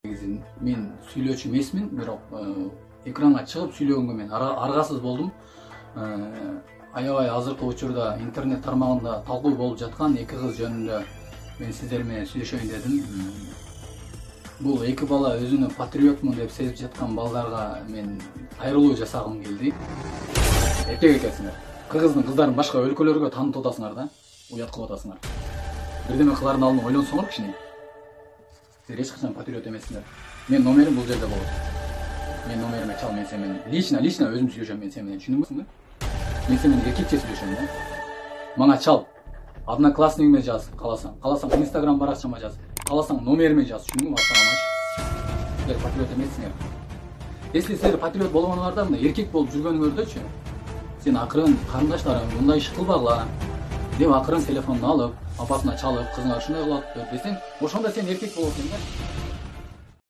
Мен сүйлөөчү эмесмин, бирок экранга чыгып сүйлөгөнгө мен аргасыз болдум. Аябай азыркы учурда интернет тармагында талкуу болуп жаткан эки кыз жөнүндө мен сиздер менен сүйлөшөйүн дедим. Бул эки бала өзүнү патриотмун деп сезип жаткан балдарга мен кайрылуу жасагым келди. Эркек экенсиңер. Кыздардын башка өлкөлөргө таанытып атасыңар да, уят кылып атасыңар. Бирдеме кылардын алдын ойлонсоңор кичине. Силер эч качан патриот эмессиңер. Мен номерим бул жерде болот. Мен номериме чал, мен сен менен лично өзүм сүйлөшөм, мен сен менен, түшүндүңбү? Мен сен менен эркекче сүйлөшөм да. Мага чал. Одноклассникиме жаз, кааласаң Instagram баракчама жаз, кааласаң номериме жаз, түшүндүңбү? Силер патриот эмессиңер. Если силер патриот болгонуңар да, мына эркек болуп жүргөнүңөрдөчү, сен акырын карындаштарың мындай иш кылбагыла деп акырын телефонун алып, апасына чалып, кызыңа ушундай кылып атып десең, ошондо сен эркек болот экен да.